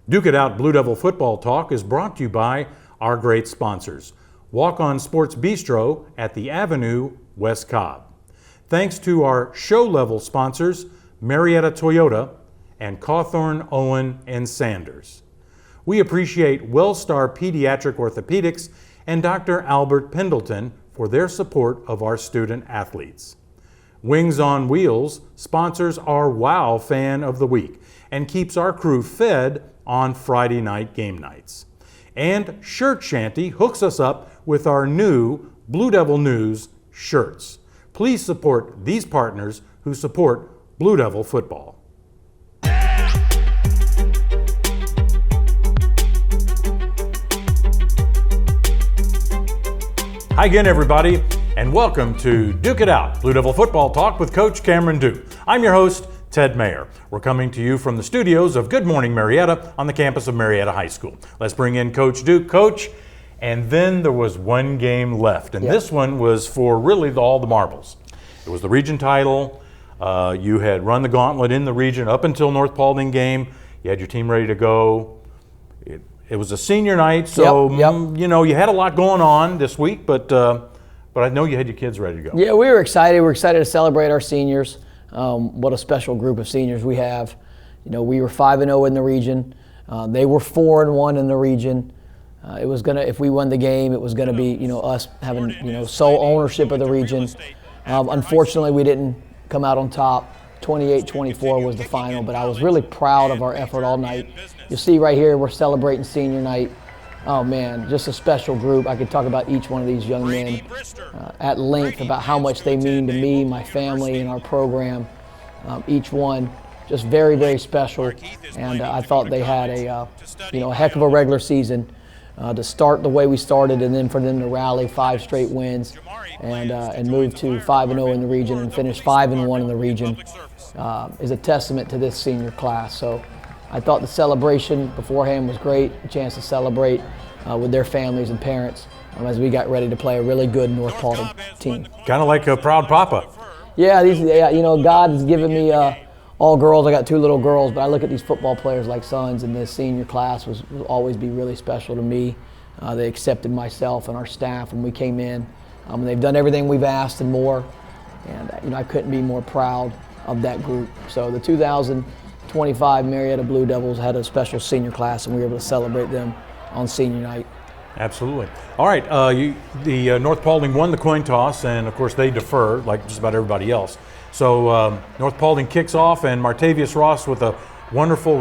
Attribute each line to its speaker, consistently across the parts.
Speaker 1: Duke It Out Blue Devil Football Talk is brought to you by our great sponsors. Walk On Sports Bistro at the Avenue, West Cobb. Thanks to our show-level sponsors, Marietta Toyota and Cawthorn, Owen, and Sanders. We appreciate Wellstar Pediatric Orthopedics and Dr. Albert Pendleton for their support of our student athletes. Wings on Wheels sponsors our WOW Fan of the Week and keeps our crew fed on Friday night game nights. And Shirt Shanty hooks us up with our new Blue Devil News shirts. Please support these partners who support Blue Devil football. Hi again, everybody, and welcome to Duke It Out Blue Devil Football Talk with Coach Cameron Duke. I'm your host, Ted Mayer. We're coming to you from the studios of Good Morning Marietta on the campus of Marietta High School. Let's bring in Coach Duke. Coach, and then there was one game left, and this one was for really all the marbles. It was the region title. You had run the gauntlet in the region up until North Paulding game. You had your team ready to go. It was a senior night, so you know you had a lot going on this week, but I know you had your kids ready to go.
Speaker 2: Yeah, we were excited. We're excited to celebrate our seniors. What a special group of seniors we have. You know, we were 5-0 in the region. They were 4-1 in the region. It was gonna, if we won the game, it was gonna be, you know, us having, you know, sole ownership of the region. Unfortunately, we didn't come out on top. 28-24 was the final, but I was really proud of our effort all night. You see right here, we're celebrating senior night. Oh man, just a special group. I could talk about each one of these young men at length about how much they mean to me, my family, and our program. Each one just very, very special. And I thought they had a heck of a regular season to start the way we started, and then for them to rally 5 straight wins and move to 5-0 in the region and finish 5-1 in the region is a testament to this senior class. So I thought the celebration beforehand was great, a chance to celebrate with their families and parents as we got ready to play a really good North Paulding team.
Speaker 1: Kind of like a proud papa.
Speaker 2: Yeah, you know, God has given me all girls. I got 2 little girls, but I look at these football players like sons, and this senior class will always be really special to me. They accepted myself and our staff when we came in. They've done everything we've asked and more, and you know, I couldn't be more proud of that group. So the 2025 Marietta Blue Devils had a special senior class, and we were able to celebrate them on senior night.
Speaker 1: Absolutely. All right, the North Paulding won the coin toss, and of course they defer like just about everybody else. So North Paulding kicks off, and Martavius Ross with a wonderful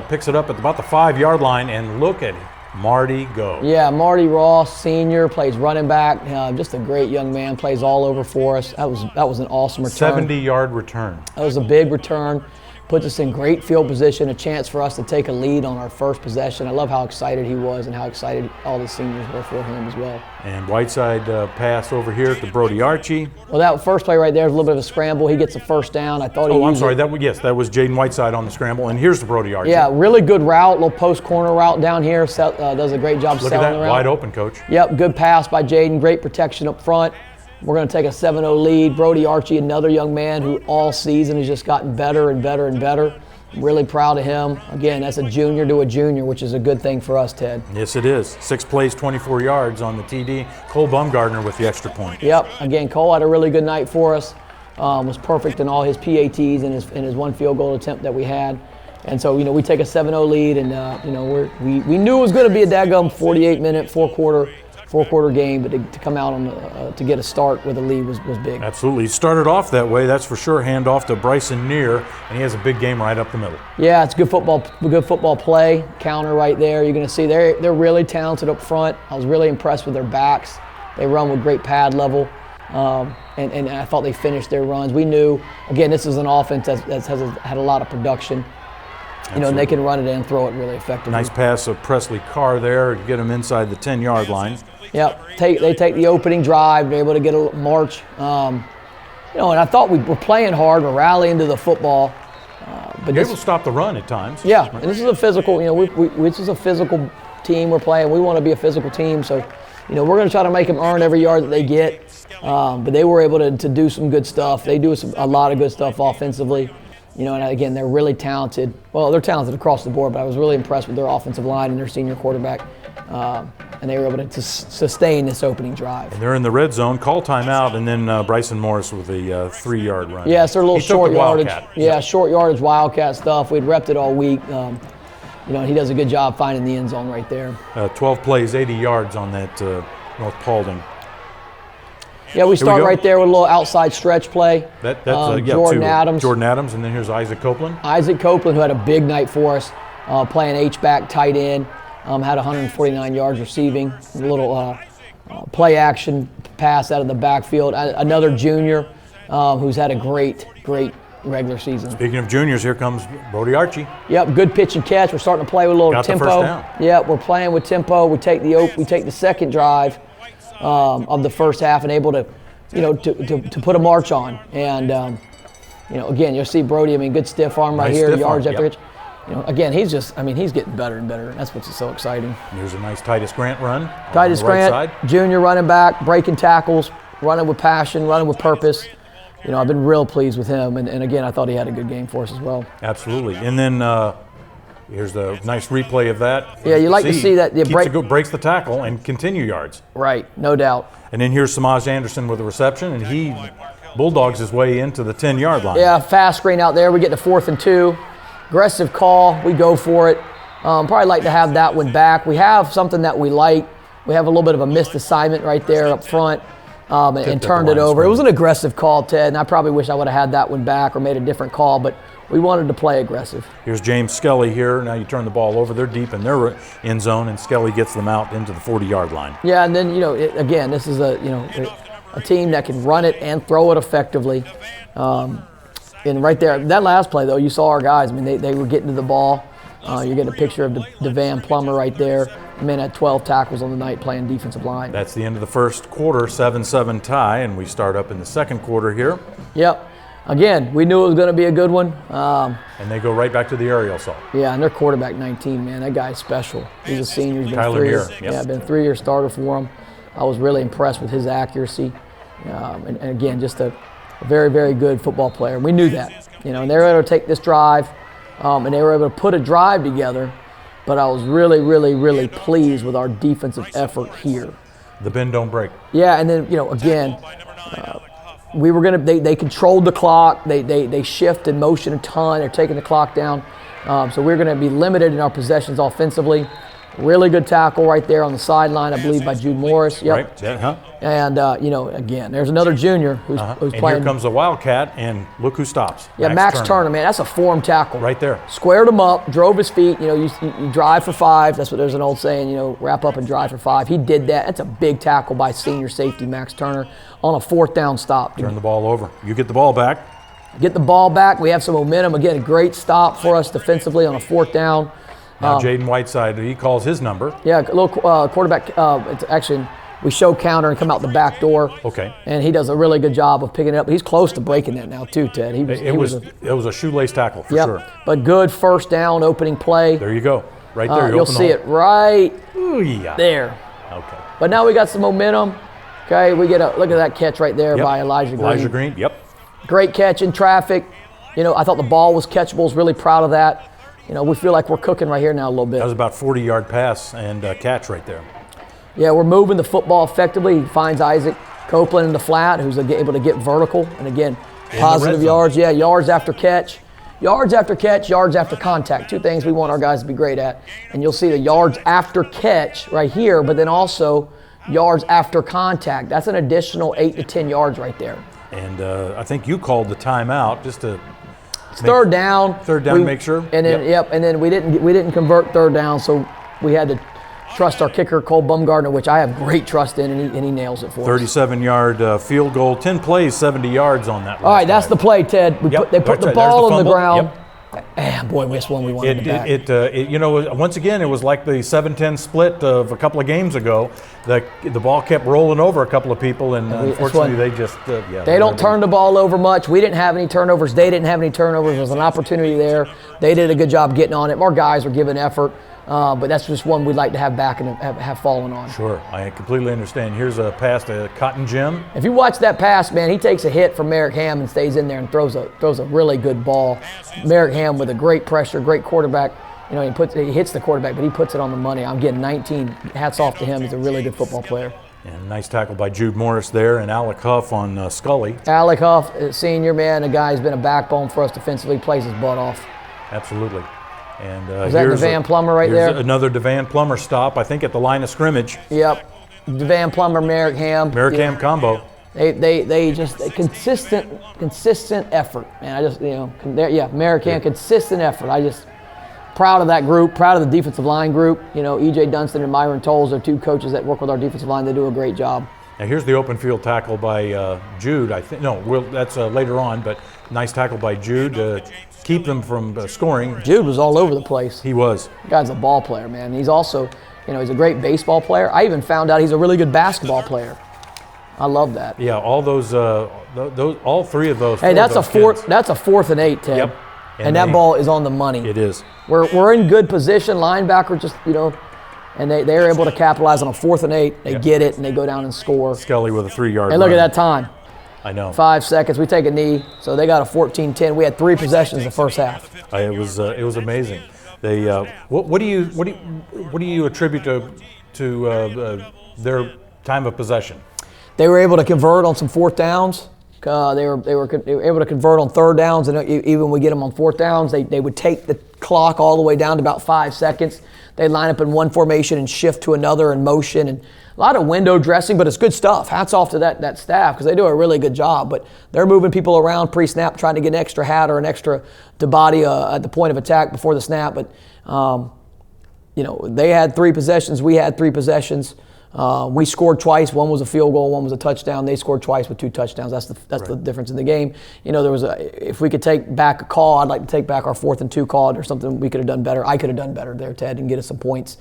Speaker 1: picks it up at about the 5-yard line, and look at Marty go. Yeah,
Speaker 2: Marty Ross, senior, plays running back. Just a great young man, plays all over for us. That was an awesome return.
Speaker 1: 70-yard return.
Speaker 2: That was a big return. Puts us in great field position, a chance for us to take a lead on our first possession. I love how excited he was and how excited all the seniors were for him as well.
Speaker 1: And Whiteside pass over here to Brody Archie.
Speaker 2: Well, that first play right there is a little bit of a scramble. He gets a first down. I thought
Speaker 1: I'm sorry. That was Jaden Whiteside on the scramble. And here's the Brody Archie.
Speaker 2: Yeah, really good route, little post corner route down here. Does a great job selling the route.
Speaker 1: Look at that, wide open, Coach.
Speaker 2: Yep, good pass by Jaden. Great protection up front. We're going to take a 7-0 lead. Brody Archie, another young man who all season has just gotten better and better and better. I'm really proud of him. Again, that's a junior to a junior, which is a good thing for us, Ted.
Speaker 1: Yes, it is. 6 plays, 24 yards on the TD. Cole Bumgardner with the extra point.
Speaker 2: Yep. Again, Cole had a really good night for us. Was perfect in all his PATs and his 1 field goal attempt that we had. And so, you know, we take a 7-0 lead, and you know, we knew it was going to be a daggum 48-minute, four-quarter game, but to come out on to get a start with a lead was big.
Speaker 1: Absolutely. He started off that way, that's for sure. Hand off to Bryson Neer, and he has a big game right up the middle.
Speaker 2: Yeah, it's good football play. Counter right there. You're going to see they're really talented up front. I was really impressed with their backs. They run with great pad level, and I thought they finished their runs. We knew, again, this is an offense that had a lot of production. You know, and they can run it and throw it really effectively.
Speaker 1: Nice pass of Presley Carr there to get him inside the 10-yard line.
Speaker 2: Yep, they take the opening drive, they're able to get a march. You know, and I thought we were playing hard, we're rallying to the football.
Speaker 1: But you're able to stop the run at times.
Speaker 2: Yeah, and this is a physical, you know, this is a physical team we're playing. We want to be a physical team, so, you know, we're going to try to make them earn every yard that they get. But they were able to do some good stuff. They do a lot of good stuff offensively. You know, and again, they're really talented. Well, they're talented across the board, but I was really impressed with their offensive line and their senior quarterback. And they were able to sustain this opening drive.
Speaker 1: And they're in the red zone, call timeout, and then Bryson Morris with a 3-yard run.
Speaker 2: Yeah, it's their little short yardage.
Speaker 1: Wildcat.
Speaker 2: Yeah, short yardage Wildcat stuff. We'd repped it all week. You know, he does a good job finding the end zone right there.
Speaker 1: 12 plays, 80 yards on that North Paulding.
Speaker 2: Yeah, we start right there with a little outside stretch play.
Speaker 1: That's
Speaker 2: Jordan Adams.
Speaker 1: Jordan Adams, and then here's Isaac Copeland.
Speaker 2: Isaac Copeland, who had a big night for us, playing H-back tight end, had 149 yards receiving. A little play action pass out of the backfield. Another junior who's had a great regular season.
Speaker 1: Speaking of juniors, here comes Brody Archie.
Speaker 2: Yep, good pitch and catch. We're starting to play with a little tempo.
Speaker 1: The first down.
Speaker 2: Yep, we're playing with tempo. We take the second drive of the first half and able to, to put a march on. And again, you'll see Brody. I mean, good stiff arm right here, yards after hitch. Again, he's getting better and better. That's what's so exciting.
Speaker 1: Here's a nice Titus Grant run.
Speaker 2: Titus Grant, junior running back, breaking tackles, running with passion, running with purpose. I've been real pleased with him, and again, I thought he had a good game for us as well.
Speaker 1: Absolutely. And then here's the nice replay of that.
Speaker 2: Yeah, you like to see that.
Speaker 1: Breaks the tackle and continue yards.
Speaker 2: Right, no doubt.
Speaker 1: And then here's Samaj Anderson with a reception, and he bulldogs his way into the 10-yard line.
Speaker 2: Yeah, fast screen out there. We get to 4th and 2. Aggressive call. We go for it. Probably like to have that one back. We have something that we like. We have a little bit of a missed assignment right there up front. And turned it over. It was an aggressive call, Ted, and I probably wish I would have had that one back or made a different call, but we wanted to play aggressive.
Speaker 1: Here's James Skelly here. Now you turn the ball over. They're deep in their end zone, and Skelly gets them out into the 40-yard line.
Speaker 2: Yeah, and then, again, this is a team that can run it and throw it effectively. And right there, that last play, though, you saw our guys. I mean, they were getting to the ball. You're getting a picture of DeVan Plummer right there. The man had 12 tackles on the night playing defensive line.
Speaker 1: That's the end of the first quarter, 7-7 tie, and we start up in the second quarter here.
Speaker 2: Yep. Again, we knew it was going to be a good one.
Speaker 1: And they go right back to the aerial assault.
Speaker 2: Yeah, and their quarterback, 19, man, that guy's special. He's a senior. He's been
Speaker 1: Kyler Muir.
Speaker 2: Yeah, been a 3-year starter for him. I was really impressed with his accuracy. And again, just a very, very good football player. We knew that. And they were able to take this drive, and they were able to put a drive together. But I was really, really, really pleased with our defensive effort here.
Speaker 1: The bend don't break.
Speaker 2: Yeah, and then again, we were gonna. They controlled the clock. They shift and motion a ton. They're taking the clock down. So we're going to be limited in our possessions offensively. Really good tackle right there on the sideline, I believe, by Jude Morris. Yep.
Speaker 1: Right. Yeah,
Speaker 2: And, again, there's another junior who's
Speaker 1: and
Speaker 2: playing.
Speaker 1: Here comes the Wildcat, and look who stops.
Speaker 2: Yeah, Max Turner, man. That's a form tackle.
Speaker 1: Right there.
Speaker 2: Squared him up, drove his feet. You drive for 5. That's what there's an old saying, wrap up and drive for 5. He did that. That's a big tackle by senior safety Max Turner on a 4th down stop.
Speaker 1: Turn the ball over. You get the ball back.
Speaker 2: Get the ball back. We have some momentum. Again, a great stop for us defensively on a 4th down.
Speaker 1: Now Jaden Whiteside, he calls his number.
Speaker 2: Yeah, a little quarterback. It's actually, we show counter and come out the back door.
Speaker 1: Okay.
Speaker 2: And he does a really good job of picking it up. He's close to breaking that now too, Ted.
Speaker 1: It was a shoelace tackle for sure.
Speaker 2: But good 1st down opening play.
Speaker 1: There you go. Right there.
Speaker 2: You'll see it right there.
Speaker 1: Okay.
Speaker 2: But now we got some momentum. Okay, we get look at that catch right there by Elijah Green.
Speaker 1: Elijah Green, yep.
Speaker 2: Great catch in traffic. I thought the ball was catchable. I was really proud of that. We feel like we're cooking right here now a little bit.
Speaker 1: That was about 40-yard pass and catch right there.
Speaker 2: Yeah, we're moving the football effectively. He finds Isaac Copeland in the flat, who's able to get vertical. And again, positive yards. Yeah, yards after catch. Yards after catch, yards after contact. 2 things we want our guys to be great at. And you'll see the yards after catch right here, but then also yards after contact. That's an additional 8 to 10 yards right there.
Speaker 1: And I think you called the timeout just to...
Speaker 2: Third down.
Speaker 1: Make sure.
Speaker 2: And then and then we didn't convert 3rd down, so we had to trust our kicker Cole Bumgardner, which I have great trust in, and he nails it for us.
Speaker 1: 37-yard field goal, 10 plays, 70 yards on that.
Speaker 2: All right, that's the play, Ted. They put the ball on the ground. Boy, we missed one. We wanted it back.
Speaker 1: Once again, it was like the 7-10 split of a couple of games ago. The ball kept rolling over a couple of people, and unfortunately, they just
Speaker 2: they don't turn the ball over much. We didn't have any turnovers. They didn't have any turnovers. There was an opportunity there. They did a good job getting on it. Our guys were giving effort. but that's just one we'd like to have back and have fallen on.
Speaker 1: Sure, I completely understand. Here's a pass to Cotton Jim.
Speaker 2: If you watch that pass, man, he takes a hit from Merrick Ham and stays in there and throws a really good ball. Merrick Ham with a great pressure, great quarterback. You know, he hits the quarterback, but he puts it on the money. I'm getting 19. Hats off to him. He's a really good football player.
Speaker 1: And nice tackle by Jude Morris there, and Alec Huff on Scully.
Speaker 2: Alec Huff, senior, man, a guy who's been a backbone for us defensively, plays his butt off.
Speaker 1: Absolutely. And
Speaker 2: is that Devan Plummer right there?
Speaker 1: Another Devan Plummer stop, I think, at the line of scrimmage.
Speaker 2: Yep. Devan Plummer, Merrick Ham.
Speaker 1: Merrick Ham combo.
Speaker 2: They just consistent effort, man. Merrick Ham, consistent effort. Proud of that group, proud of the defensive line group. You know, E.J. Dunstan and Myron Tolles are two coaches that work with our defensive line. They do a great job.
Speaker 1: Now here's the open field tackle by Jude. I think that's later on, but nice tackle by Jude to keep them from scoring.
Speaker 2: Jude was all over the place.
Speaker 1: He was.
Speaker 2: The guy's a ball player, man. He's also, he's a great baseball player. I even found out he's a really good basketball player. I love that.
Speaker 1: Yeah, all all three of those.
Speaker 2: Hey, that's a fourth and 8, Ted.
Speaker 1: Yep.
Speaker 2: And that ball is on the money.
Speaker 1: It is.
Speaker 2: We're in good position. Linebacker just, and they're able to capitalize on a 4th and 8. They get it, and they go down and score.
Speaker 1: Scully with a 3-yard
Speaker 2: And look at that time.
Speaker 1: I know.
Speaker 2: 5 seconds. We take a knee, so they got a 14-10. We had 3 possessions the first half.
Speaker 1: It was amazing. They what do you attribute to their time of possession?
Speaker 2: They were able to convert on some 4th downs. They were able to convert on 3rd downs, and even when we get them on 4th downs, they would take the clock all the way down to about 5 seconds. They'd line up in one formation and shift to another in motion, and a lot of window dressing, but it's good stuff. Hats off to that staff because they do a really good job. But they're moving people around pre-snap, trying to get an extra hat or an extra to body at the point of attack before the snap. But they had 3 possessions, we had 3 possessions. We scored twice. One was a field goal, one was a touchdown. They scored twice with 2 touchdowns. That's the difference in the game. If we could take back a call, I'd like to take back our 4th and 2 call or something we could have done better. I could have done better there, Ted, and get us some points.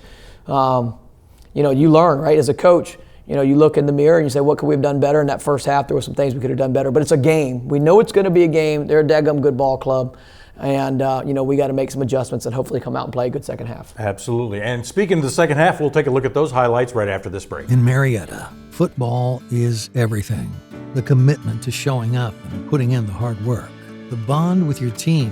Speaker 2: You learn, right? As a coach, you look in the mirror and you say, what could we have done better? In that first half, there were some things we could have done better. But it's a game. We know it's going to be a game. They're a daggum good ball club. And, we got to make some adjustments and hopefully come out and play a good second half.
Speaker 1: Absolutely. And speaking of the second half, we'll take a look at those highlights right after this break.
Speaker 3: In Marietta, football is everything. The commitment to showing up and putting in the hard work, the bond with your team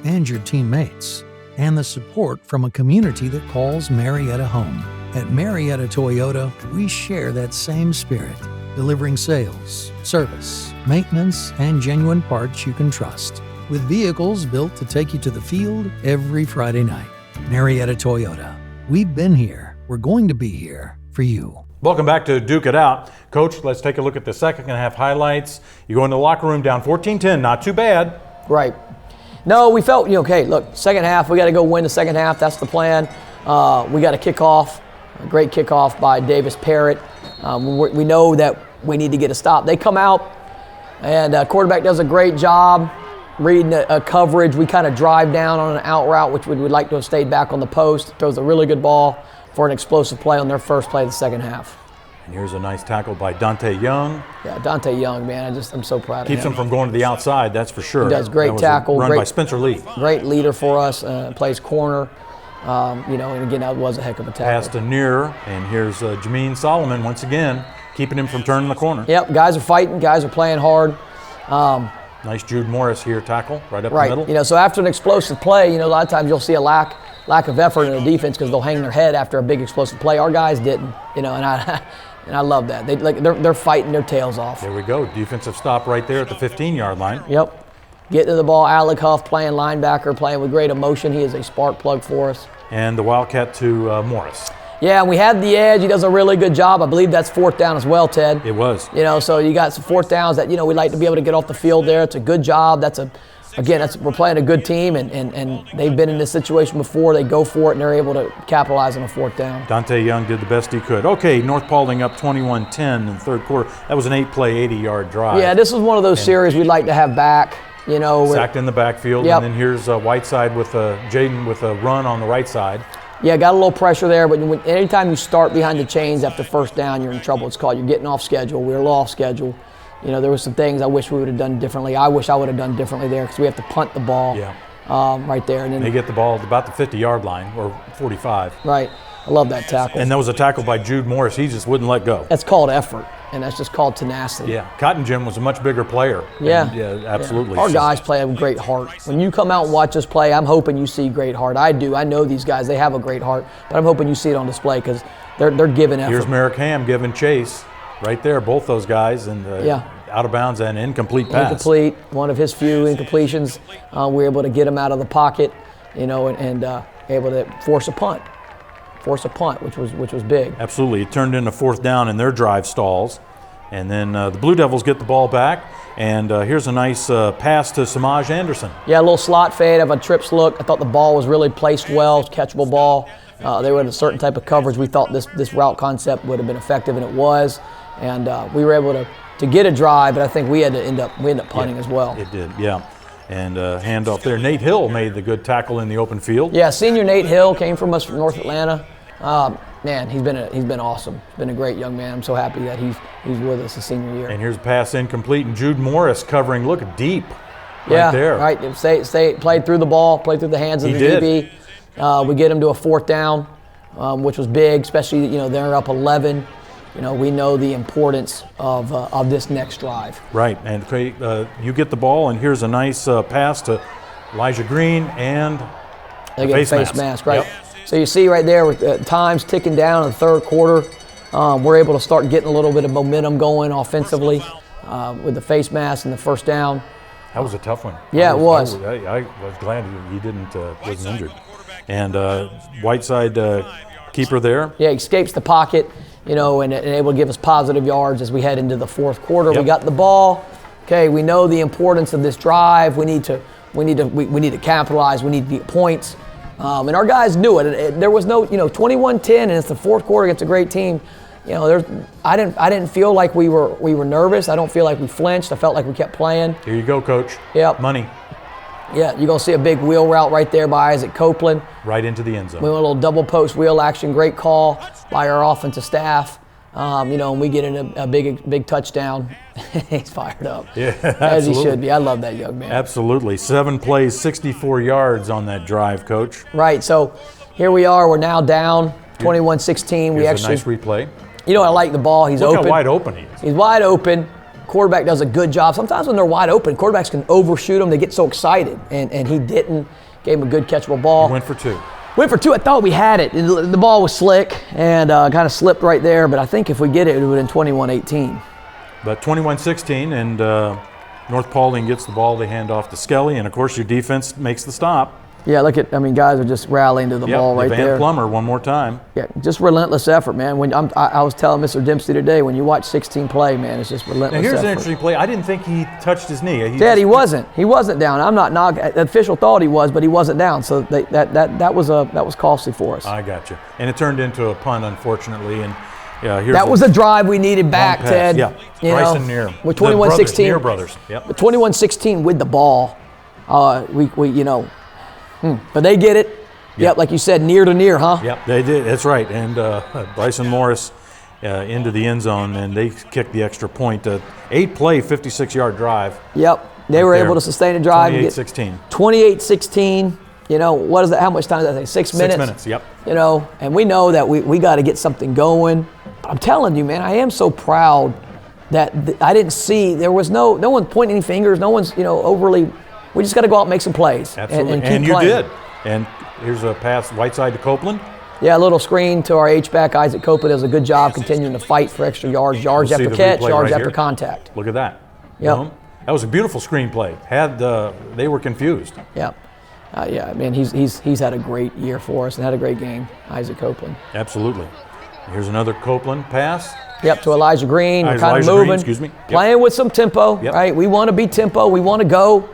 Speaker 3: and your teammates, and the support from a community that calls Marietta home. At Marietta Toyota, we share that same spirit, delivering sales, service, maintenance, and genuine parts you can trust. With vehicles built to take you to the field every Friday night. Marietta Toyota. We've been here. We're going to be here for you.
Speaker 1: Welcome back to Duke It Out. Coach, let's take a look at the second half highlights. You go in the locker room down 14-10, not too bad.
Speaker 2: Right. No, we felt, look, second half, we got to go win the second half. That's the plan. We got a kickoff, a great kickoff by Davis Parrott. We know that we need to get a stop. They come out, and quarterback does a great job reading a coverage. We kind of drive down on an out route, which we would like to have stayed back on the post. Throws a really good ball for an explosive play on their first play of the second half.
Speaker 1: And here's a nice tackle by Dante Young.
Speaker 2: Yeah, Dante Young, man, I'm so proud of him.
Speaker 1: Keeps him from going to the outside, that's for sure.
Speaker 2: He does great tackle.
Speaker 1: Run by Spencer Lee.
Speaker 2: Great leader for us, plays corner. And again, that was a heck of a tackle.
Speaker 1: Pass to near, and here's Jameen Solomon once again, keeping him from turning the corner.
Speaker 2: Yep, guys are fighting, guys are playing hard.
Speaker 1: Nice Jude Morris here tackle, right up the middle.
Speaker 2: So after an explosive play, a lot of times you'll see a lack of effort in the defense because they'll hang their head after a big explosive play. Our guys didn't, and I love that. They're fighting their tails off.
Speaker 1: There we go. Defensive stop right there at the 15-yard line.
Speaker 2: Yep. Getting to the ball, Alec Huff playing linebacker, playing with great emotion. He is a spark plug for us.
Speaker 1: And the Wildcat to Morris.
Speaker 2: Yeah, and we had the edge. He does a really good job. I believe that's 4th down as well, Ted.
Speaker 1: It was.
Speaker 2: So you got some 4th downs that, we like to be able to get off the field there. It's a good job. We're playing a good team, and they've been in this situation before. They go for it, and they're able to capitalize on a 4th down.
Speaker 1: Dante Young did the best he could. Okay, North Paulding up 21-10 in the third quarter. That was an 8-play, 80-yard drive.
Speaker 2: Yeah, this was one of those series we'd like to have back.
Speaker 1: Sacked in the backfield,
Speaker 2: yep.
Speaker 1: And then here's Whiteside with Jaden with a run on the right side.
Speaker 2: Yeah, got a little pressure there, but anytime you start behind the chains after first down, you're in trouble. It's called you're getting off schedule. We were a little off schedule. There were some things I wish we would have done differently. I wish I would have done differently there because we have to punt the ball.
Speaker 1: Yeah.
Speaker 2: right there. And then
Speaker 1: They get the ball at about the 50-yard line, or 45.
Speaker 2: right, I love that tackle.
Speaker 1: And that was a tackle by Jude Morris. He just wouldn't let go.
Speaker 2: That's called effort, and that's just called tenacity.
Speaker 1: Yeah, Cotton Jim was a much bigger player.
Speaker 2: Yeah.
Speaker 1: And, yeah, absolutely.
Speaker 2: Yeah. Our guys play with great heart. When you come out and watch us play, I'm hoping you see great heart. I do. I know these guys. They have a great heart, but I'm hoping you see it on display because they're giving effort.
Speaker 1: Here's Merrick Ham giving chase right there, both those guys, and out of bounds and incomplete pass.
Speaker 2: Incomplete, one of his few incompletions. We were able to get him out of the pocket, and able to force a punt, which was big.
Speaker 1: Absolutely. It turned into 4th down in their drive stalls. And then the Blue Devils get the ball back. And here's a nice pass to Samaj Anderson.
Speaker 2: Yeah, a little slot fade of a trips look. I thought the ball was really placed well, catchable ball. They were in a certain type of coverage. We thought this route concept would have been effective, and it was. And we were able to get a drive, but I think we ended up punting as well.
Speaker 1: It did, yeah. And handoff there. Nate Hill made the good tackle in the open field.
Speaker 2: Yeah, senior Nate Hill came from us from North Atlanta. Man, he's been awesome. He's been a great young man. I'm so happy that he's with us his senior year.
Speaker 1: And here's a pass incomplete, and Jude Morris covering. Look deep,
Speaker 2: yeah,
Speaker 1: right there.
Speaker 2: Right. Played through the ball, played through the hands of the DB. We get him to a 4th down, which was big, especially they're up 11. We know the importance of this next drive.
Speaker 1: Right, and you get the ball, and here's a nice pass to Elijah Green and
Speaker 2: they get a face mask, right?
Speaker 1: Yep.
Speaker 2: So you see right there with times ticking down in the 3rd quarter, we're able to start getting a little bit of momentum going offensively with the face mask and the 1st down.
Speaker 1: That was a tough one.
Speaker 2: Yeah, it was.
Speaker 1: I was glad he wasn't injured. And Whiteside keeper there.
Speaker 2: Yeah, he escapes the pocket, and able to give us positive yards as we head into the 4th quarter.
Speaker 1: Yep.
Speaker 2: We got the ball. Okay, we know the importance of this drive. We need to capitalize. We need to get points. And our guys knew it. There was no, 21-10, and it's the 4th quarter against a great team. I didn't feel like we were nervous. I don't feel like we flinched. I felt like we kept playing.
Speaker 1: Here you go, Coach.
Speaker 2: Yep.
Speaker 1: Money.
Speaker 2: Yeah, you're going to see a big wheel route right there by Isaac Copeland.
Speaker 1: Right into the end zone.
Speaker 2: We went a little double post wheel action. Great call by our offensive staff. And we get in a big touchdown. He's fired up.
Speaker 1: Yeah,
Speaker 2: as he should be. I love that young man.
Speaker 1: Absolutely. 7 plays, 64 yards on that drive, Coach.
Speaker 2: Right. So here we are. We're now down 21-16.
Speaker 1: Here's a nice replay.
Speaker 2: I like the ball. He's
Speaker 1: Look
Speaker 2: open.
Speaker 1: how wide open he is.
Speaker 2: He's wide open. Quarterback does a good job. Sometimes when they're wide open, quarterbacks can overshoot them. They get so excited, and he didn't. Gave him a good catchable ball.
Speaker 1: He went for 2.
Speaker 2: Went for 2. I thought we had it. The ball was slick and kind of slipped right there, but I think if we get it, it would have been 21-18.
Speaker 1: But 21-16, and North Paulding gets the ball. They hand off to Skelly, and, of course, your defense makes the stop.
Speaker 2: Yeah, guys are just rallying to the ball right there.
Speaker 1: Van Plummer one more time.
Speaker 2: Yeah, just relentless effort, man. When I was telling Mr. Dempsey today, when you watch 16 play, man, it's just relentless effort.
Speaker 1: Now here's an interesting play. I didn't think he touched his knee.
Speaker 2: He wasn't. He wasn't down. I'm not knocking. The official thought he was, but he wasn't down. So that was costly for us.
Speaker 1: I got you. And it turned into a punt, unfortunately. And
Speaker 2: that was a drive we needed back, Ted.
Speaker 1: Yeah, Bryson Neer.
Speaker 2: With 21-16.
Speaker 1: Neer brothers. Yep.
Speaker 2: With 21-16 with the ball, but they get it. Yep, like you said, near to near, huh?
Speaker 1: Yep, they did. That's right. And Bryson Morris into the end zone, and they kicked the extra point. 8-play, 56-yard drive.
Speaker 2: Yep, they were able to sustain a drive.
Speaker 1: 28-16.
Speaker 2: 28-16. What is that? How much time does that take? 6 minutes?
Speaker 1: 6 minutes, yep.
Speaker 2: And we know that we got to get something going. But I'm telling you, man, I am so proud that I didn't see, there was no one pointing any fingers, no one's, overly. We just got to go out and make some plays.
Speaker 1: Absolutely.
Speaker 2: And
Speaker 1: you did. And here's a pass Whiteside to Copeland.
Speaker 2: Yeah, a little screen to our H-back. Isaac Copeland does a good job continuing to fight for extra yards after catch, yards after contact.
Speaker 1: Look at that.
Speaker 2: Yep.
Speaker 1: That was a beautiful screenplay. They were confused.
Speaker 2: Yep. He's had a great year for us and had a great game, Isaac Copeland.
Speaker 1: Absolutely. Here's another Copeland pass.
Speaker 2: Yep, to Elijah Green. We're kind of moving.
Speaker 1: Yep.
Speaker 2: Playing with some tempo, right? We want to be tempo. We want to go.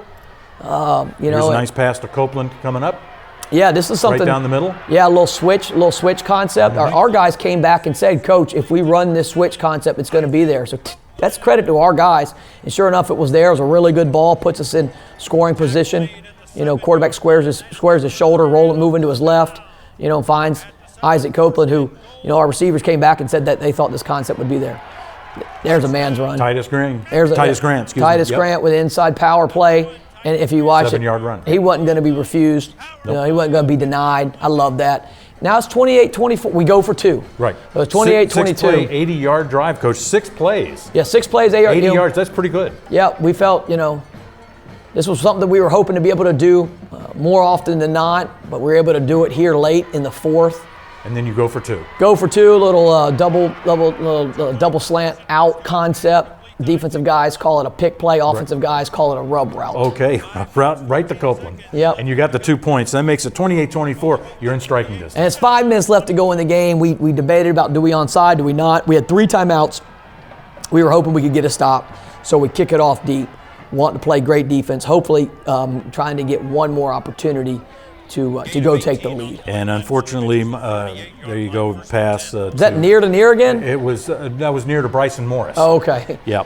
Speaker 1: Here's a nice pass to Copeland coming up.
Speaker 2: Yeah, this is something.
Speaker 1: Right down the middle.
Speaker 2: Yeah, a little switch concept. Mm-hmm. Our guys came back and said, Coach, if we run this switch concept, it's going to be there. So that's credit to our guys. And sure enough, it was there. It was a really good ball. Puts us in scoring position. Quarterback squares his shoulder, moving to his left. Finds Isaac Copeland, who, our receivers came back and said that they thought this concept would be there. There's a man's run.
Speaker 1: Titus Grant.
Speaker 2: Titus Grant with inside power play. And if you watch
Speaker 1: 7-yard run.
Speaker 2: he wasn't going to be refused.
Speaker 1: Nope.
Speaker 2: He wasn't going to be denied. I love that. Now it's 28-24. We go for 2.
Speaker 1: Right.
Speaker 2: So it's 28-22.
Speaker 1: 6-play, 80-yard drive, Coach. 6 plays.
Speaker 2: Yeah, 6 plays, 8
Speaker 1: 80 yards. That's pretty good.
Speaker 2: Yeah, we felt, this was something that we were hoping to be able to do more often than not, but we were able to do it here late in the 4th.
Speaker 1: And then you go for 2.
Speaker 2: Go for 2, little double slant out concept. Defensive guys call it a pick play. Offensive guys call it a rub route.
Speaker 1: Okay, right to Copeland.
Speaker 2: Yep.
Speaker 1: And you got the 2 points. That makes it 28-24. You're in striking distance.
Speaker 2: And it's 5 minutes left to go in the game. We debated about do we onside, do we not. We had 3 timeouts. We were hoping we could get a stop, so we kick it off deep. Wanting to play great defense, hopefully trying to get one more opportunity to go take the lead.
Speaker 1: And unfortunately, there you go, pass.
Speaker 2: Is that near to near again?
Speaker 1: It was that was near to Bryson Morris.
Speaker 2: Oh, okay.
Speaker 1: Yeah,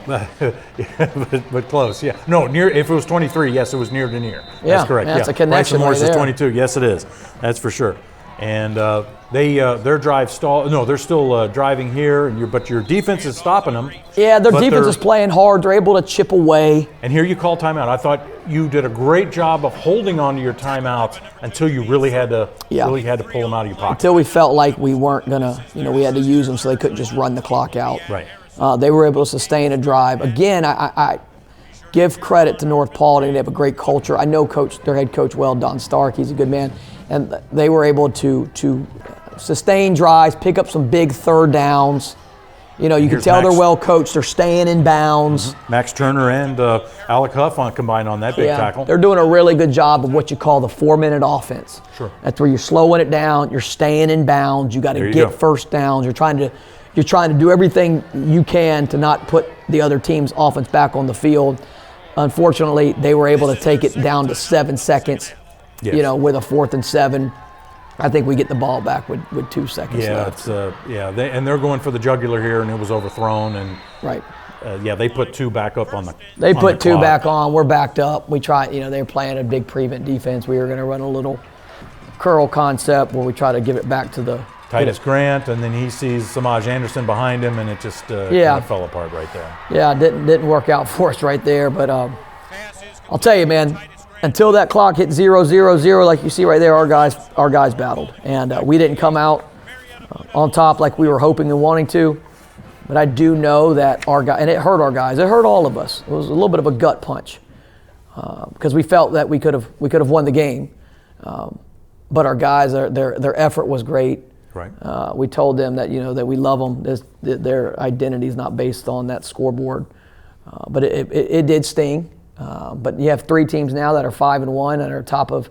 Speaker 1: but close. Yeah, no, near. If it was 23, yes, it was near to near.
Speaker 2: Yeah,
Speaker 1: that's correct.
Speaker 2: that's
Speaker 1: yeah,
Speaker 2: a connection
Speaker 1: Bryson Morris
Speaker 2: right
Speaker 1: is
Speaker 2: there.
Speaker 1: 22. Yes, it is. That's for sure. And their drive stall. No, they're still driving here, but your defense is stopping them.
Speaker 2: Yeah, their defense is playing hard. They're able to chip away.
Speaker 1: And here you call timeout. I thought you did a great job of holding on to your timeouts until you really had to pull them out of your pocket.
Speaker 2: Until we felt like we weren't gonna, we had to use them so they couldn't just run the clock out.
Speaker 1: Right.
Speaker 2: They were able to sustain a drive. Again, I give credit to North Paulding. They have a great culture. I know their head coach well, Don Stark. He's a good man. And they were able to sustain drives, pick up some big 3rd downs. You can tell they're well coached. They're staying in bounds.
Speaker 1: Max Turner and Alec Huff combined on that big tackle.
Speaker 2: They're doing a really good job of what you call the 4-minute offense.
Speaker 1: Sure.
Speaker 2: That's where you're slowing it down. You're staying in bounds. You got to get first downs. You're trying to do everything you can to not put the other team's offense back on the field. Unfortunately, they were able to take it down to 7 seconds.
Speaker 1: Yes.
Speaker 2: With a 4th and 7. I think we get the ball back with 2 seconds left.
Speaker 1: And they're going for the jugular here, and it was overthrown. And
Speaker 2: right.
Speaker 1: They put 2 back up on the.
Speaker 2: They put 2 back on. We're backed up. We tried. They were playing a big prevent defense. We were going to run a little curl concept where we try to give it back to the
Speaker 1: Titus Grant, and then he sees Samaj Anderson behind him, and it just kind of fell apart right there.
Speaker 2: Yeah, didn't work out for us right there. But I'll tell you, man. Until that clock hit 0-0-0, like you see right there, our guys battled, and we didn't come out on top like we were hoping and wanting to. But I do know that our guy, and it hurt our guys. It hurt all of us. It was a little bit of a gut punch because we felt that we could have won the game. But our guys, their effort was great.
Speaker 1: Right.
Speaker 2: We told them that that we love them. Their identity is not based on that scoreboard, but it did sting. But you have 3 teams now that are 5-1 and are top of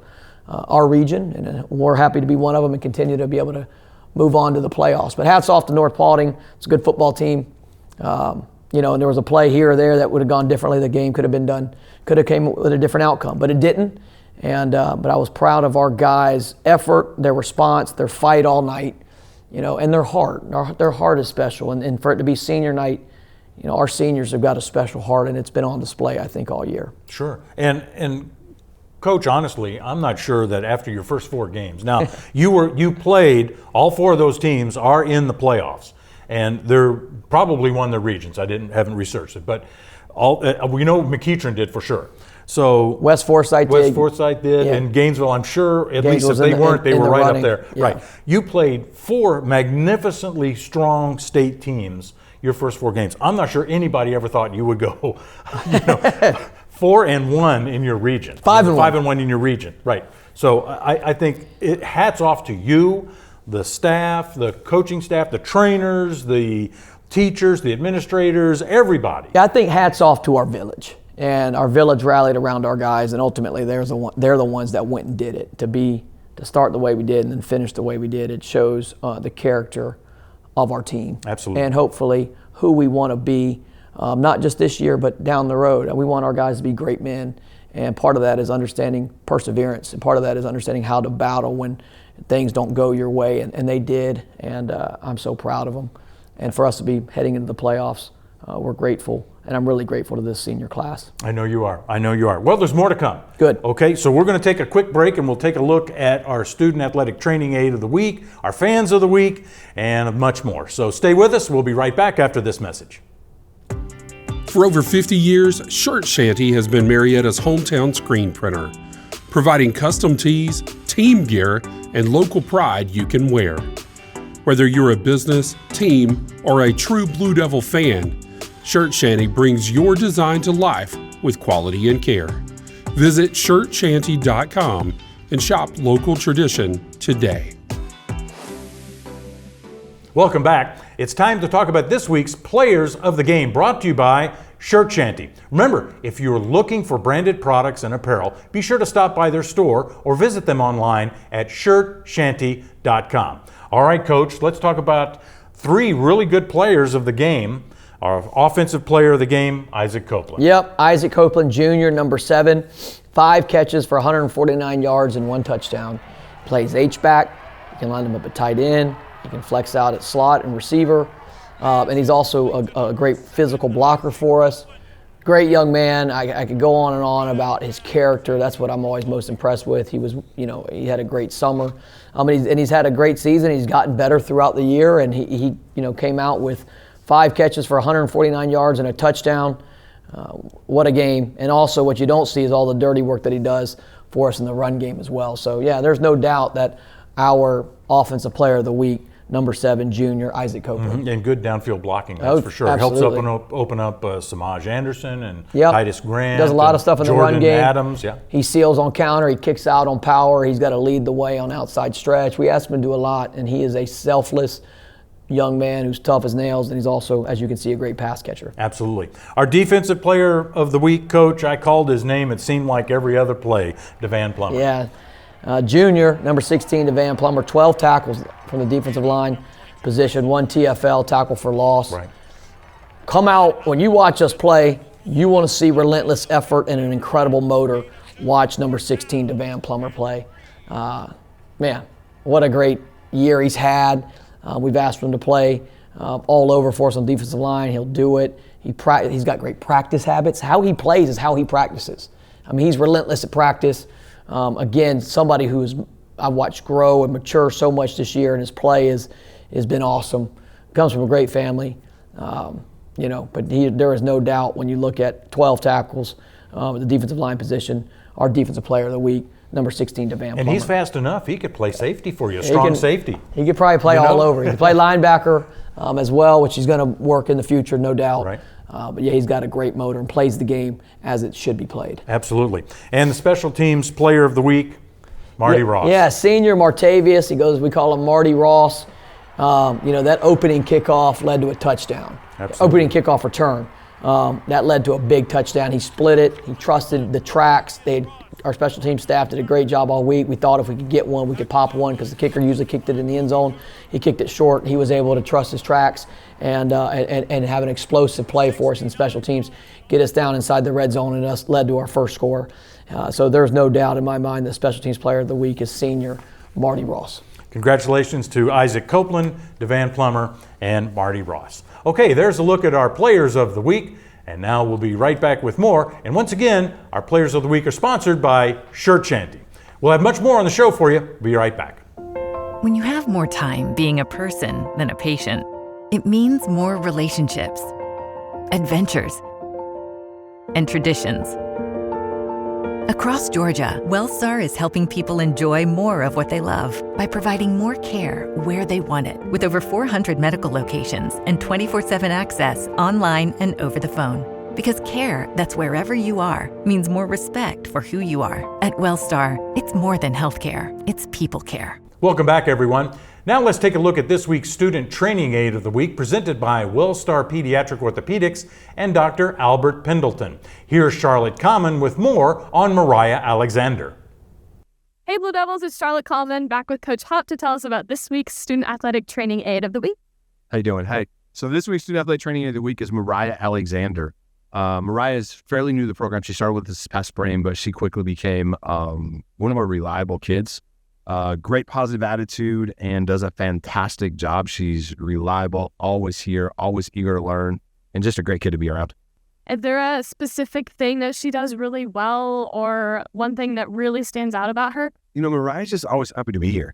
Speaker 2: our region, and we're happy to be one of them and continue to be able to move on to the playoffs. But hats off to North Paulding. It's a good football team. And there was a play here or there that would have gone differently. The game could have been done, could have came with a different outcome, but it didn't. And but I was proud of our guys' effort, their response, their fight all night, and their heart. Their heart is special, and for it to be senior night. Our seniors have got a special heart, and it's been on display, I think, all year.
Speaker 1: Sure. And Coach, honestly, I'm not sure that after your first 4 games. Now, you played, all 4 of those teams are in the playoffs, and they're probably won their regions. I haven't researched it, but we know McEachern did for sure. So
Speaker 2: West Forsyth
Speaker 1: did, and Gainesville, I'm sure, at least if they weren't, they were right up there. Yeah. Right. You played 4 magnificently strong state teams your first 4 games. I'm not sure anybody ever thought you would go 4-1 in your region. 5-1 in your region. Right. So I think hats off to you, the staff, the coaching staff, the trainers, the teachers, the administrators, everybody.
Speaker 2: Yeah, I think hats off to our village. And our village rallied around our guys, and ultimately they're the ones that went and did it. To start the way we did and then finish the way we did, it shows the character of our team.
Speaker 1: Absolutely.
Speaker 2: And hopefully who we want to be, not just this year, but down the road. We want our guys to be great men, and part of that is understanding perseverance, and part of that is understanding how to battle when things don't go your way, and they did, and I'm so proud of them. And for us to be heading into the playoffs, we're grateful, and I'm really grateful to this senior class.
Speaker 1: I know you are. Well, there's more to come.
Speaker 2: Good.
Speaker 1: Okay, so we're going to take a quick break, and we'll take a look at our Student Athletic Training Aid of the Week, our Fans of the Week, and much more. So stay with us. We'll be right back after this message.
Speaker 4: For over 50 years, Shirt Shanty has been Marietta's hometown screen printer, providing custom tees, team gear, and local pride you can wear. Whether you're a business, team, or a true Blue Devil fan, Shirt Shanty brings your design to life with quality and care. Visit shirtshanty.com and shop local tradition today.
Speaker 1: Welcome back. It's time to talk about this week's Players of the Game, brought to you by Shirt Shanty. Remember, if you're looking for branded products and apparel, be sure to stop by their store or visit them online at shirtshanty.com. All right, Coach, let's talk about three really good players of the game. Our offensive player of the game, Isaac Copeland.
Speaker 2: Yep, Isaac Copeland Jr., number 7, 5 catches for 149 yards and 1 touchdown. Plays H-back. You can line him up at tight end. He can flex out at slot and receiver. And he's also a great physical blocker for us. Great young man. I could go on and on about his character. That's what I'm always most impressed with. He was, he had a great summer. And he's had a great season. He's gotten better throughout the year, and he came out with 5 catches for 149 yards and a touchdown. What a game. And also what you don't see is all the dirty work that he does for us in the run game as well. So, yeah, there's no doubt that our offensive player of the week, number 7, junior, Isaac Copeland.
Speaker 1: Mm-hmm. And good downfield blocking, that's for sure.
Speaker 2: Absolutely.
Speaker 1: Helps open up Samaj Anderson and
Speaker 2: Yep.
Speaker 1: Titus Grant.
Speaker 2: Does a lot of stuff in the run game.
Speaker 1: Adams, yeah.
Speaker 2: He seals on counter. He kicks out on power. He's got to lead the way on outside stretch. We ask him to do a lot, and he is a selfless young man who's tough as nails, and he's also, as you can see, a great pass catcher.
Speaker 1: Absolutely. Our defensive player of the week, Coach, I called his name. It seemed like every other play, DeVan Plummer.
Speaker 2: Yeah. Junior, number 16, DeVan Plummer, 12 tackles from the defensive line position, 1 TFL, tackle for loss.
Speaker 1: Right.
Speaker 2: Come out, when you watch us play, you want to see relentless effort and an incredible motor. Watch number 16, DeVan Plummer play. Man, what a great year he's had. We've asked him to play all over for us on the defensive line. He'll do it. He's got great practice habits. How he plays is how he practices. I mean, he's relentless at practice. Again, somebody who's I've watched grow and mature so much this year, and his play has been awesome. Comes from a great family, but there is no doubt when you look at 12 tackles at the defensive line position, our defensive player of the week, number 16, DeVan Plummer.
Speaker 1: And he's fast enough. He could play safety for you, strong safety.
Speaker 2: He could probably play all over. He could play linebacker as well, which he's going to work in the future, no doubt.
Speaker 1: Right.
Speaker 2: But yeah, he's got a great motor and plays the game as it should be played.
Speaker 1: Absolutely. And the special teams player of the week, Marty Ross.
Speaker 2: Yeah, senior Martavius. We call him Marty Ross. That opening kickoff led to a touchdown.
Speaker 1: Absolutely.
Speaker 2: Opening kickoff return. That led to a big touchdown. He split it. He trusted the tracks. Our special team staff did a great job all week. We thought if we could get one, we could pop one because the kicker usually kicked it in the end zone. He kicked it short. He was able to trust his tracks and have an explosive play for us in special teams, get us down inside the red zone, and us led to our first score. So there's no doubt in my mind that special teams player of the week is senior Marty Ross.
Speaker 1: Congratulations to Isaac Copeland, DeVan Plummer, and Marty Ross. Okay, there's a look at our players of the week. And now we'll be right back with more. And once again, our Players of the Week are sponsored by Shirt Shanty. We'll have much more on the show for you. We'll be right back.
Speaker 5: When you have more time being a person than a patient, it means more relationships, adventures, and traditions. Across Georgia, WellStar is helping people enjoy more of what they love by providing more care where they want it, with over 400 medical locations and 24/7 access online and over the phone. Because care that's wherever you are means more respect for who you are. At WellStar, it's more than healthcare, it's people care.
Speaker 1: Welcome back, everyone. Now let's take a look at this week's Student Training Aid of the Week, presented by WellStar Pediatric Orthopedics and Dr. Albert Pendleton. Here's Charlotte Common with more on Mariah Alexander.
Speaker 6: Hey Blue Devils, it's Charlotte Common back with Coach Hop to tell us about this week's Student Athletic Training Aid of the Week.
Speaker 7: How you doing? Hey, so this week's Student Athletic Training Aid of the Week is Mariah Alexander. Mariah is fairly new to the program. She started with this past spring, but she quickly became one of our reliable kids. Great positive attitude and does a fantastic job. She's reliable, always here, always eager to learn, and just a great kid to be around.
Speaker 6: Is there a specific thing that she does really well or one thing that really stands out about her?
Speaker 7: Mariah's just always happy to be here.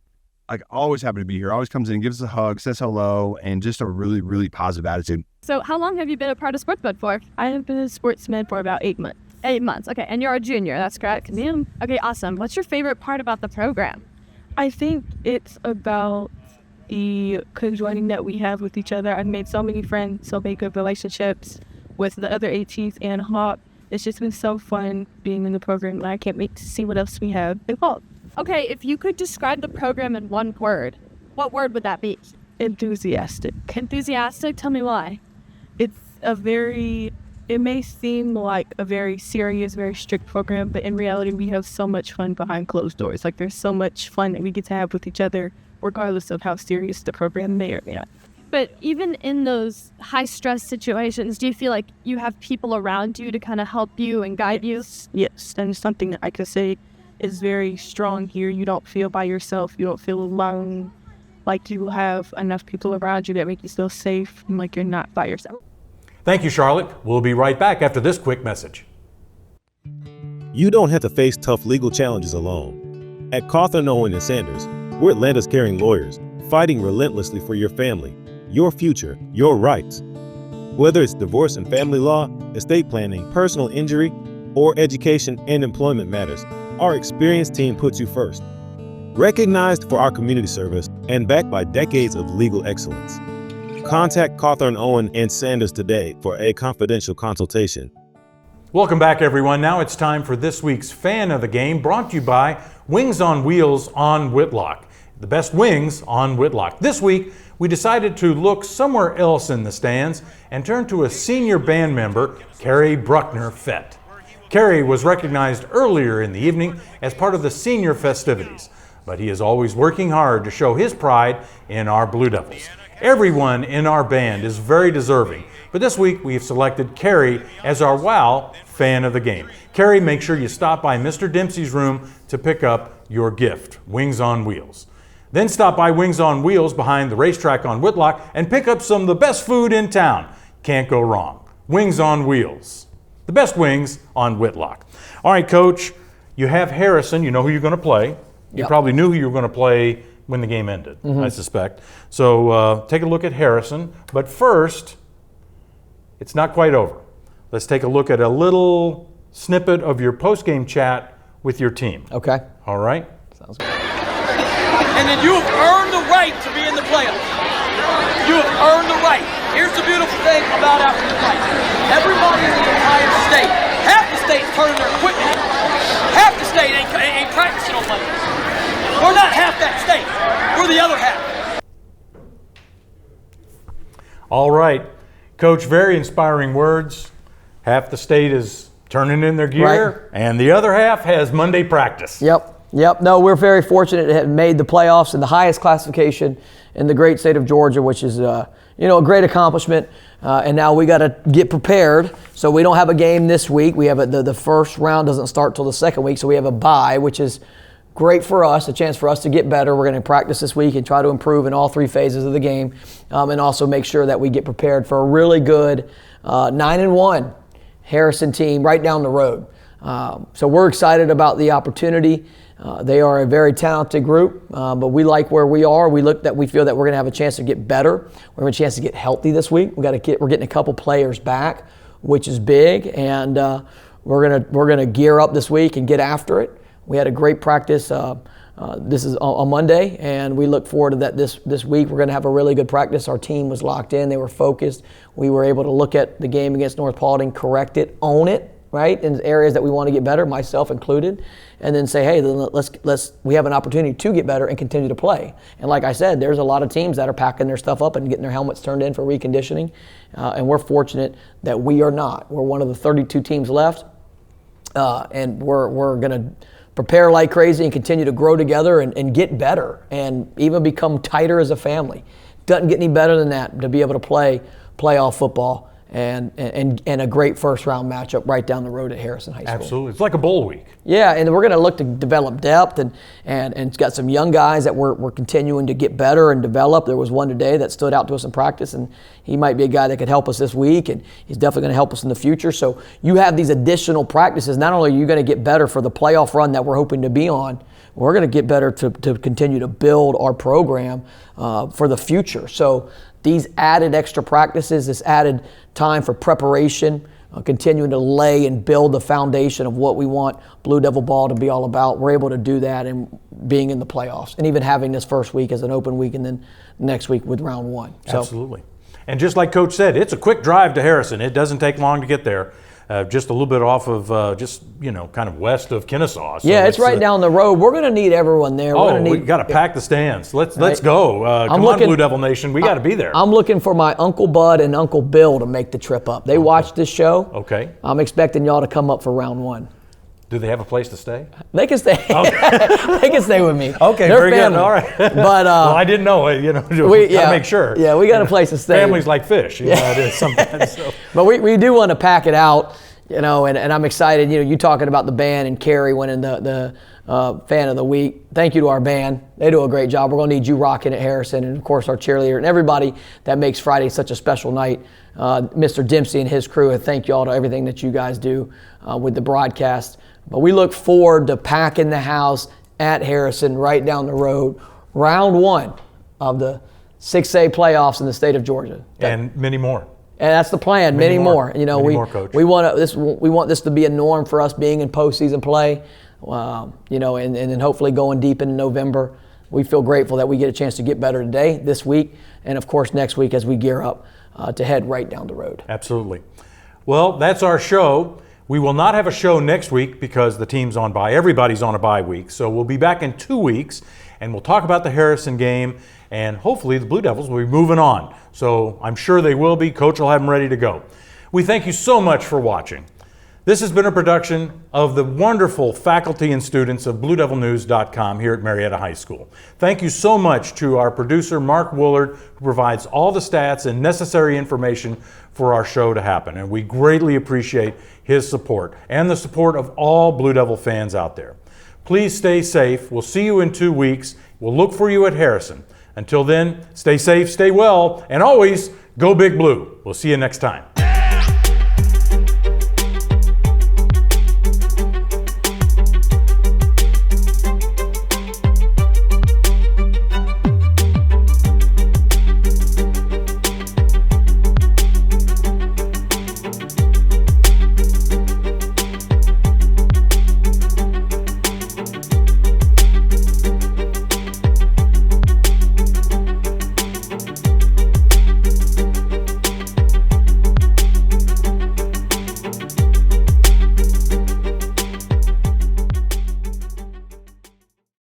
Speaker 7: like always happy to be here. Always comes in, gives us a hug, says hello, and just a really, really positive attitude.
Speaker 6: So how long have you been a part of Sportsmed for?
Speaker 8: I have been a sportsman for about 8 months.
Speaker 6: 8 months. Okay, and you're a junior, that's correct?
Speaker 8: Yeah.
Speaker 6: Okay, awesome. What's your favorite part about the program?
Speaker 8: I think it's about the conjoining that we have with each other. I've made so many friends, so many good relationships with the other ATs and Hawk. It's just been so fun being in the program, and I can't wait to see what else we have involved.
Speaker 6: Okay, if you could describe the program in one word, what word would that be?
Speaker 8: Enthusiastic.
Speaker 6: Enthusiastic? Tell me why.
Speaker 8: It may seem like a very serious, very strict program, but in reality, we have so much fun behind closed doors. Like, there's so much fun that we get to have with each other, regardless of how serious the program may or may not.
Speaker 6: But even in those high-stress situations, do you feel like you have people around you to kind of help you and guide you?
Speaker 8: Yes, and something that I could say is very strong here. You don't feel by yourself. You don't feel alone. Like, you have enough people around you that make you feel safe and like you're not by yourself.
Speaker 1: Thank you, Charlotte. We'll be right back after this quick message.
Speaker 9: You don't have to face tough legal challenges alone. At Cawthorn, Owen & Sanders, we're Atlanta's caring lawyers, fighting relentlessly for your family, your future, your rights. Whether it's divorce and family law, estate planning, personal injury, or education and employment matters, our experienced team puts you first. Recognized for our community service and backed by decades of legal excellence. Contact Cawthorn, Owen & Sanders today for a confidential consultation.
Speaker 1: Welcome back, everyone. Now it's time for this week's Fan of the Game, brought to you by Wings on Wheels on Whitlock. The best wings on Whitlock. This week, we decided to look somewhere else in the stands and turn to a senior band member, Carrie Bruckner-Fett. Carrie was recognized earlier in the evening as part of the senior festivities, but he is always working hard to show his pride in our Blue Devils. Everyone in our band is very deserving, but this week we've selected Carrie as our WOW Fan of the Game. Carrie, make sure you stop by Mr. Dempsey's room to pick up your gift, Wings on Wheels. Then stop by Wings on Wheels behind the racetrack on Whitlock and pick up some of the best food in town. Can't go wrong. Wings on Wheels. The best wings on Whitlock. All right, Coach, you have Harrison. You know who you're going to play. You probably knew who you were going to play when the game ended, I suspect. So take a look at Harrison. But first, it's not quite over. Let's take a look at a little snippet of your post-game chat with your team.
Speaker 2: Okay.
Speaker 1: All right?
Speaker 2: Sounds good.
Speaker 10: And then you have earned the right to be in the playoffs. You have earned the right. Here's the beautiful thing about after the fight. Everybody in the entire state, half the state's turning their equipment. Half the state ain't practicing on Monday. We're not half that state. We're the other half.
Speaker 1: All right. Coach, very inspiring words. Half the state is turning in their gear, and the other half has Monday practice.
Speaker 2: Yep. No, we're very fortunate to have made the playoffs in the highest classification in the great state of Georgia, which is a great accomplishment. And now we got to get prepared. So we don't have a game this week. We have the first round doesn't start till the second week, so we have a bye, which is great for us, a chance for us to get better. We're going to practice this week and try to improve in all three phases of the game, and also make sure that we get prepared for a really good 9-1 Harrison team right down the road. So we're excited about the opportunity. They are a very talented group, but we like where we are. We feel that we're going to have a chance to get better. We're going to have a chance to get healthy this week. We're getting a couple players back, which is big, and we're gonna gear up this week and get after it. We had a great practice. This is on Monday, and we look forward to that this week. We're going to have a really good practice. Our team was locked in. They were focused. We were able to look at the game against North Paulding, correct it, own it, right, in areas that we want to get better, myself included, and then say, hey, then we have an opportunity to get better and continue to play. And like I said, there's a lot of teams that are packing their stuff up and getting their helmets turned in for reconditioning, and we're fortunate that we are not. We're one of the 32 teams left, and we're going to prepare like crazy and continue to grow together and get better and even become tighter as a family. Doesn't get any better than that to be able to play playoff football and a great first round matchup right down the road at Harrison High School.
Speaker 1: Absolutely. It's like a bowl week.
Speaker 2: Yeah, and we're going to look to develop depth and it's got some young guys that we're continuing to get better and develop. There was one today that stood out to us in practice, and he might be a guy that could help us this week, and he's definitely going to help us in the future. So you have these additional practices. Not only are you going to get better for the playoff run that we're hoping to be on, we're going to get better to continue to build our program for the future. So these added extra practices, this added time for preparation, continuing to lay and build the foundation of what we want Blue Devil ball to be all about. We're able to do that and being in the playoffs, and even having this first week as an open week, and then next week with round one. So,
Speaker 1: absolutely. And just like Coach said, it's a quick drive to Harrison. It doesn't take long to get there. Just a little bit off of kind of west of Kennesaw. So
Speaker 2: yeah, it's right down the road. We're going to need everyone there.
Speaker 1: We got to pack the stands. Let's go. Come on, Blue Devil Nation. We got to be there.
Speaker 2: I'm looking for my Uncle Bud and Uncle Bill to make the trip up. They watch this show.
Speaker 1: Okay.
Speaker 2: I'm expecting y'all to come up for round one.
Speaker 1: Do they have a place to stay?
Speaker 2: They can stay. Okay. They can stay with me.
Speaker 1: Okay,
Speaker 2: They're
Speaker 1: very
Speaker 2: family.
Speaker 1: good. All right.
Speaker 2: But
Speaker 1: well, I didn't know. Gotta make sure.
Speaker 2: Yeah, we got a place to stay.
Speaker 1: Families like fish. It is sometimes. So.
Speaker 2: But we do want to pack it out. And I'm excited. You talking about the band and Carrie winning the fan of the week. Thank you to our band. They do a great job. We're going to need you rocking at Harrison, and of course our cheerleader and everybody that makes Friday such a special night. Mr. Dempsey and his crew. And thank you all to everything that you guys do with the broadcast. But we look forward to packing the house at Harrison right down the road. Round one of the 6A playoffs in the state of Georgia.
Speaker 1: And many more.
Speaker 2: And that's the plan. Many more.
Speaker 1: Many more, Coach.
Speaker 2: We want this to be a norm for us being in postseason play. And then hopefully going deep into November. We feel grateful that we get a chance to get better today, this week, and of course next week as we gear up to head right down the road.
Speaker 1: Absolutely. Well, that's our show. We will not have a show next week because the team's on bye. Everybody's on a bye week. So we'll be back in 2 weeks, and we'll talk about the Harrison game, and hopefully the Blue Devils will be moving on. So I'm sure they will be. Coach will have them ready to go. We thank you so much for watching. This has been a production of the wonderful faculty and students of BlueDevilNews.com here at Marietta High School. Thank you so much to our producer, Mark Woolard, who provides all the stats and necessary information for our show to happen. And we greatly appreciate his support and the support of all Blue Devil fans out there. Please stay safe. We'll see you in 2 weeks. We'll look for you at Harrison. Until then, stay safe, stay well, and always go Big Blue. We'll see you next time.